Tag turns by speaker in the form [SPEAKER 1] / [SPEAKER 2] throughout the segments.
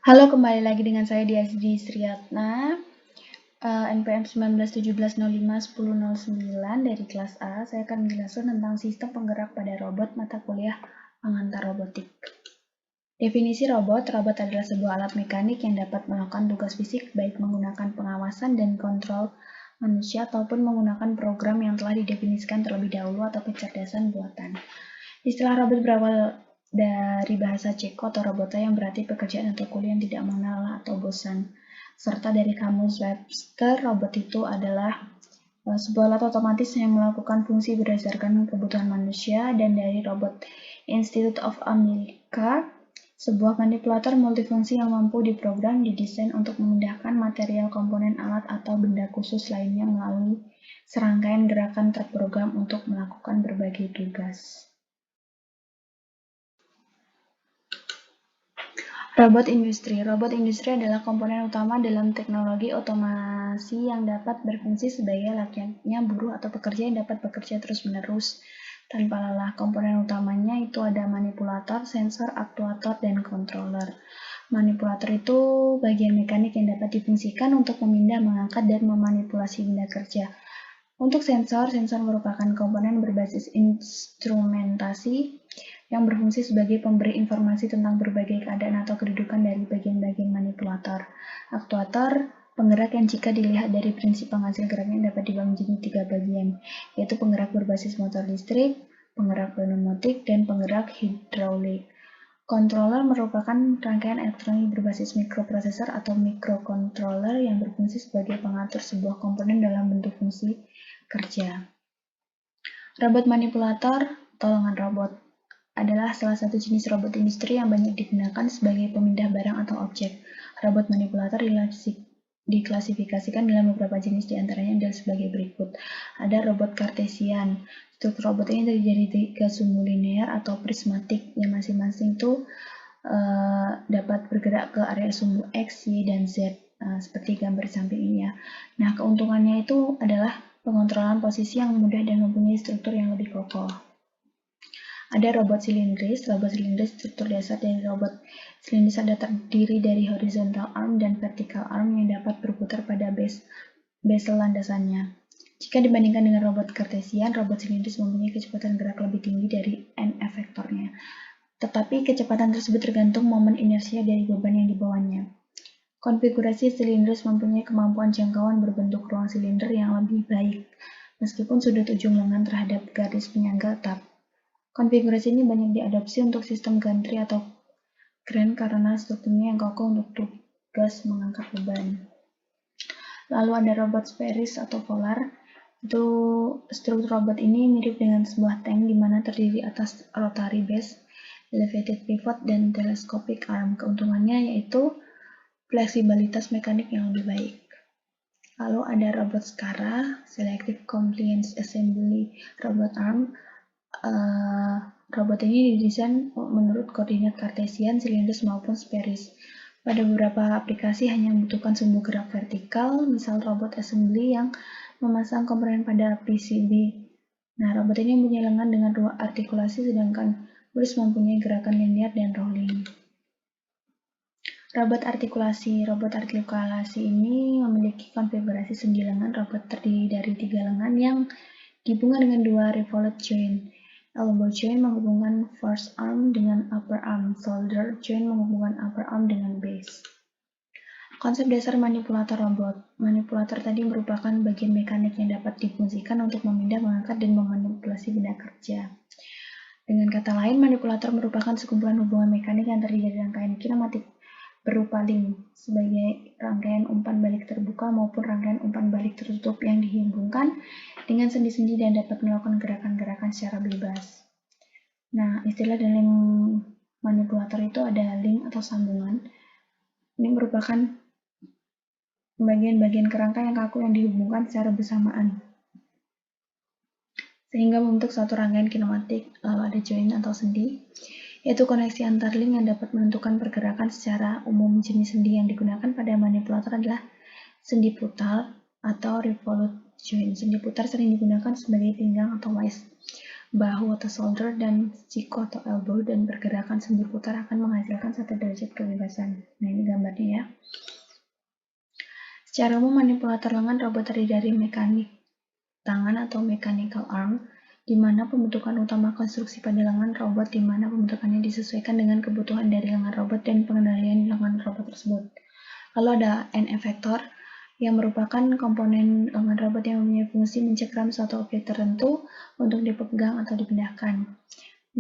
[SPEAKER 1] Halo, kembali lagi dengan saya Diasdi Sriyatna, NPM 1917051009 dari kelas A. Saya akan menjelaskan tentang sistem penggerak pada robot mata kuliah pengantar robotik. Definisi robot adalah sebuah alat mekanik yang dapat melakukan tugas fisik baik menggunakan pengawasan dan kontrol manusia ataupun menggunakan program yang telah didefinisikan terlebih dahulu atau kecerdasan buatan. Istilah robot berawal dari bahasa Ceko atau robota yang berarti pekerjaan atau kuliah yang tidak mengenal lelah atau bosan. Serta dari kamus Webster, robot itu adalah sebuah alat otomatis yang melakukan fungsi berdasarkan kebutuhan manusia. Dan dari Robot Institute of America, sebuah manipulator multifungsi yang mampu diprogram, didesain untuk memindahkan material, komponen alat, atau benda khusus lainnya melalui serangkaian gerakan terprogram untuk melakukan berbagai tugas. Robot industri. Robot industri adalah komponen utama dalam teknologi otomasi yang dapat berfungsi sebagai layaknya buruh atau pekerja yang dapat bekerja terus-menerus tanpa lelah. Komponen utamanya itu ada manipulator, sensor, aktuator, dan controller. Manipulator itu bagian mekanik yang dapat difungsikan untuk memindah, mengangkat, dan memanipulasi benda kerja. Untuk sensor merupakan komponen berbasis instrumentasi yang berfungsi sebagai pemberi informasi tentang berbagai keadaan atau kedudukan dari bagian-bagian manipulator. Aktuator, penggerak yang jika dilihat dari prinsip penghasil geraknya dapat dibagi menjadi 3 bagian, yaitu penggerak berbasis motor listrik, penggerak pneumatik, dan penggerak hidraulik. Controller merupakan rangkaian elektronik berbasis mikroprosesor atau microcontroller yang berfungsi sebagai pengatur sebuah komponen dalam bentuk fungsi kerja. Robot manipulator, tolongan robot, adalah salah satu jenis robot industri yang banyak digunakan sebagai pemindah barang atau objek. Robot manipulator diklasifikasikan dalam beberapa jenis, diantaranya adalah sebagai berikut. Ada robot kartesian. Struktur robot ini terdiri dari 3 sumbu linear atau prismatik yang masing-masing itu dapat bergerak ke area sumbu X, Y, dan Z, seperti gambar samping ini ya. Nah, keuntungannya itu adalah pengontrolan posisi yang mudah dan mempunyai struktur yang lebih kokoh. Ada robot silindris. Robot silindris struktur dasar dari robot silindris ada terdiri dari horizontal arm dan vertical arm yang dapat berputar pada bezel landasannya. Jika dibandingkan dengan robot kartesian, robot silindris mempunyai kecepatan gerak lebih tinggi dari n efektornya. Tetapi kecepatan tersebut tergantung momen inersia dari beban yang dibawanya. Konfigurasi silindris mempunyai kemampuan jangkauan berbentuk ruang silinder yang lebih baik, meskipun sudut ujung lengan terhadap garis penyangga tetap. Konfigurasi ini banyak diadopsi untuk sistem gantry atau kren karena strukturnya yang kokoh untuk tugas mengangkat beban. Lalu ada robot Spherics atau polar. Itu struktur robot ini mirip dengan sebuah tank di mana terdiri atas rotary base, elevated pivot, dan telescopic arm. Keuntungannya yaitu fleksibilitas mekanik yang lebih baik. Lalu ada robot SCARA, Selective Compliance Assembly Robot Arm. Robot ini didesain menurut koordinat kartesian, silindris maupun Spherics. Pada beberapa aplikasi hanya membutuhkan sumbu gerak vertikal, misal robot assembly yang memasang komponen pada PCB. Nah, robot ini mempunyai lengan dengan 2 artikulasi, sedangkan wheels mempunyai gerakan linear dan rolling. Robot artikulasi. Robot artikulasi ini memiliki konfigurasi sendi lengan. Robot terdiri dari 3 lengan yang dihubungkan dengan 2 revolute joint. Elbow joint menghubungkan first arm dengan upper arm. Shoulder joint menghubungkan upper arm dengan base. Konsep dasar manipulator robot. Manipulator tadi merupakan bagian mekanik yang dapat difungsikan untuk memindah, mengangkat, dan memanipulasi benda kerja. Dengan kata lain, manipulator merupakan sekumpulan hubungan mekanik yang terdiri dari rangkaian kinematik berupa link, sebagai rangkaian umpan balik terbuka maupun rangkaian umpan balik tertutup yang dihubungkan dengan sendi-sendi dan dapat melakukan gerakan-gerakan secara bebas. Nah, istilah dalam manipulator itu ada link atau sambungan. Ini merupakan bagian-bagian kerangka yang kaku yang dihubungkan secara bersamaan sehingga membentuk satu rangkaian kinematik. Lalu ada joint atau sendi, yaitu koneksi antar link yang dapat menentukan pergerakan. Secara umum, jenis sendi yang digunakan pada manipulator adalah sendi putar atau revolute joint. Sendi putar sering digunakan sebagai pinggang atau waist. bahu atau shoulder, dan siku atau elbow, dan pergerakan sendi putar akan menghasilkan 1 derajat kebebasan. Nah, ini gambarnya ya. Secara umum, manipulator lengan robot terdiri dari mekanik tangan atau mechanical arm, di mana pembentukan utama konstruksi pada lengan robot, di mana pembentukannya disesuaikan dengan kebutuhan dari lengan robot dan pengendalian lengan robot tersebut. Lalu ada end effector, yang merupakan komponen lengan robot yang mempunyai fungsi mencengkram suatu objek tertentu untuk dipegang atau dipindahkan.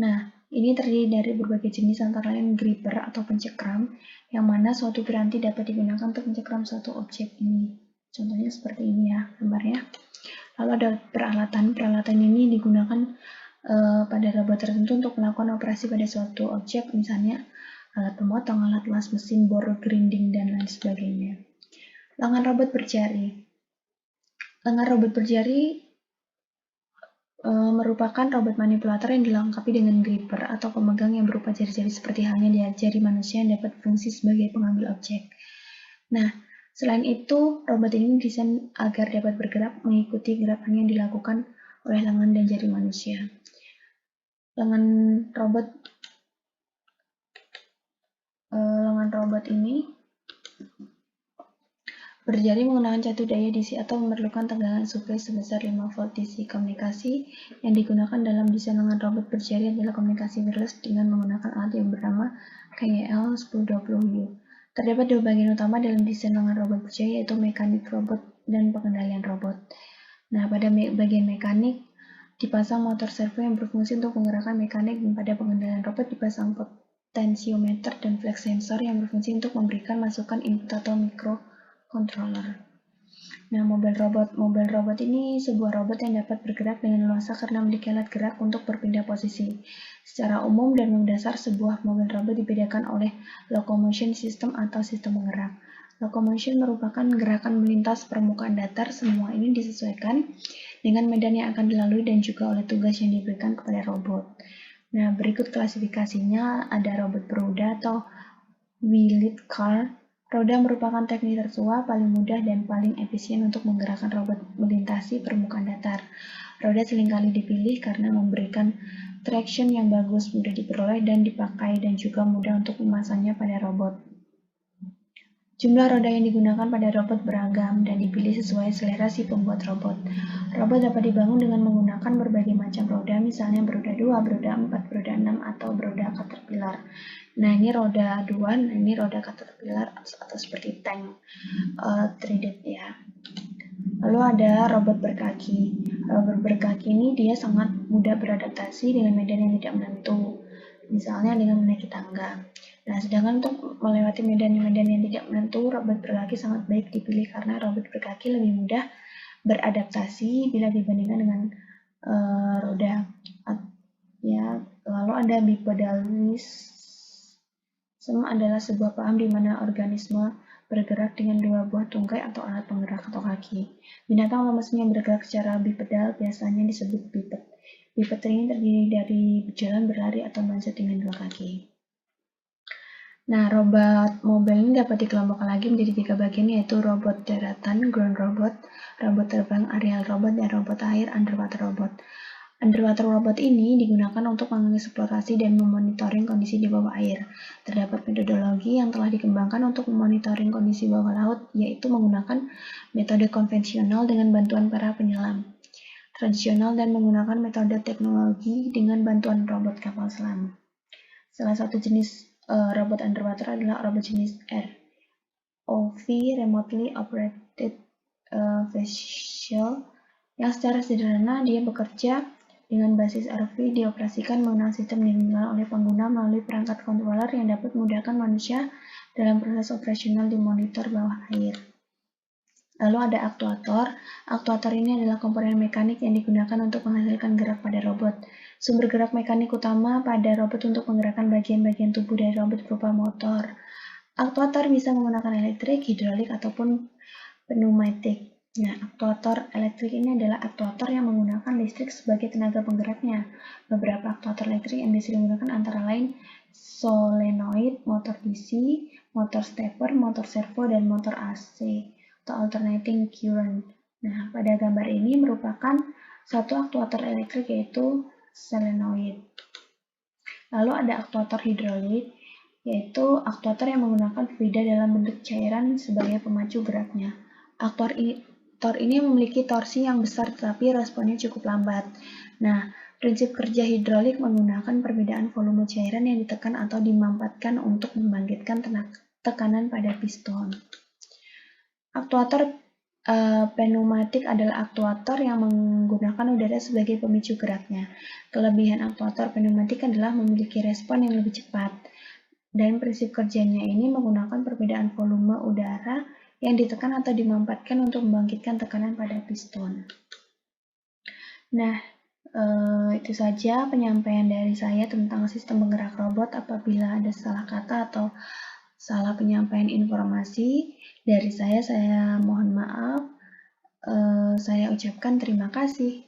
[SPEAKER 1] Nah, ini terdiri dari berbagai jenis antara lain gripper atau pencengkram, yang mana suatu piranti dapat digunakan untuk mencengkram suatu objek ini. Contohnya seperti ini ya gambarnya. Lalu ada peralatan ini digunakan pada robot tertentu untuk melakukan operasi pada suatu objek, misalnya alat pemotong, alat las mesin, bor, grinding, dan lain sebagainya. Lengan robot berjari. Lengan robot berjari merupakan robot manipulator yang dilengkapi dengan gripper atau pemegang yang berupa jari-jari seperti halnya di jari manusia yang dapat berfungsi sebagai pengambil objek. Nah, selain itu, robot ini didesain agar dapat bergerak mengikuti gerakan yang dilakukan oleh lengan dan jari manusia. Lengan robot ini berjari menggunakan catu daya DC atau memerlukan tegangan suplai sebesar 5 volt DC. Komunikasi yang digunakan dalam desain lengan robot berjari adalah komunikasi wireless dengan menggunakan alat yang bernama KL1020U. Terdapat 2 bagian utama dalam desain lengan robot berjari, yaitu mekanik robot dan pengendalian robot. Nah, pada bagian mekanik dipasang motor servo yang berfungsi untuk menggerakkan mekanik, dan pada pengendalian robot dipasang potensiometer dan flex sensor yang berfungsi untuk memberikan masukan input atau microcontroller. Nah, mobil robot ini sebuah robot yang dapat bergerak dengan leluasa karena memiliki alat gerak untuk berpindah posisi. Secara umum dan mendasar, sebuah mobil robot dibedakan oleh locomotion system atau sistem menggerak. Locomotion merupakan gerakan melintas permukaan datar. Semua ini disesuaikan dengan medan yang akan dilalui dan juga oleh tugas yang diberikan kepada robot. Nah, berikut klasifikasinya. Ada robot beroda atau wheeled car. Roda merupakan teknik tertua, paling mudah, dan paling efisien untuk menggerakkan robot melintasi permukaan datar. Roda seringkali dipilih karena memberikan traction yang bagus, mudah diperoleh dan dipakai, dan juga mudah untuk memasangnya pada robot. Jumlah roda yang digunakan pada robot beragam dan dipilih sesuai selera si pembuat robot. Robot dapat dibangun dengan menggunakan berbagai macam roda, misalnya beroda 2, beroda 4, beroda 6, atau beroda caterpillar. Nah, ini roda 2, nah ini roda caterpillar atau seperti tank 3D ya. Lalu ada robot berkaki. Robot berkaki ini dia sangat mudah beradaptasi dengan medan yang tidak menentu, misalnya dengan menaiki tangga. Nah, sedangkan untuk melewati medan-medan yang tidak menentu, robot berkaki sangat baik dipilih karena robot berkaki lebih mudah beradaptasi bila dibandingkan dengan roda. Ya, lalu ada bipedalisme adalah sebuah paham di mana organisme bergerak dengan 2 buah tungkai atau alat penggerak atau kaki. Binatang atau mesin yang bergerak secara bipedal biasanya disebut biped. Biped ini terdiri dari berjalan, berlari, atau meloncat dengan 2 kaki. Nah, robot mobil ini dapat dikelompokkan lagi menjadi 3 bagian, yaitu robot daratan, ground robot, robot terbang, aerial robot, dan robot air, underwater robot. Underwater robot ini digunakan untuk mengeksplorasi dan memonitoring kondisi di bawah air. Terdapat metodologi yang telah dikembangkan untuk memonitoring kondisi bawah laut, yaitu menggunakan metode konvensional dengan bantuan para penyelam, tradisional, dan menggunakan metode teknologi dengan bantuan robot kapal selam. Salah satu jenis robot underwater adalah robot jenis ROV, Remotely Operated Vessel, yang secara sederhana dia bekerja dengan basis ROV dioperasikan menggunakan sistem yang dikenal oleh pengguna melalui perangkat controller yang dapat memudahkan manusia dalam proses operasional di monitor bawah air. Lalu ada aktuator. Aktuator ini adalah komponen mekanik yang digunakan untuk menghasilkan gerak pada robot. Sumber gerak mekanik utama pada robot untuk menggerakkan bagian-bagian tubuh dari robot berupa motor. Aktuator bisa menggunakan elektrik, hidrolik, ataupun pneumatik. Nah, aktuator elektrik ini adalah aktuator yang menggunakan listrik sebagai tenaga penggeraknya. Beberapa aktuator elektrik yang bisa digunakan antara lain solenoid, motor DC, motor stepper, motor servo, dan motor AC atau alternating current. Nah, pada gambar ini merupakan satu aktuator elektrik, yaitu solenoid. Lalu ada aktuator hidrolik, yaitu aktuator yang menggunakan fluida dalam bentuk cairan sebagai pemacu geraknya. Aktuator ini memiliki torsi yang besar tetapi responnya cukup lambat. Nah, prinsip kerja hidrolik menggunakan perbedaan volume cairan yang ditekan atau dimampatkan untuk membangkitkan tekanan pada piston. Aktuator pneumatik adalah aktuator yang menggunakan udara sebagai pemicu geraknya. Kelebihan aktuator pneumatik adalah memiliki respon yang lebih cepat. Dan prinsip kerjanya ini menggunakan perbedaan volume udara yang ditekan atau dimampatkan untuk membangkitkan tekanan pada piston. Nah, itu saja penyampaian dari saya tentang sistem penggerak robot. Apabila ada salah kata atau salah penyampaian informasi dari saya mohon maaf. Saya ucapkan terima kasih.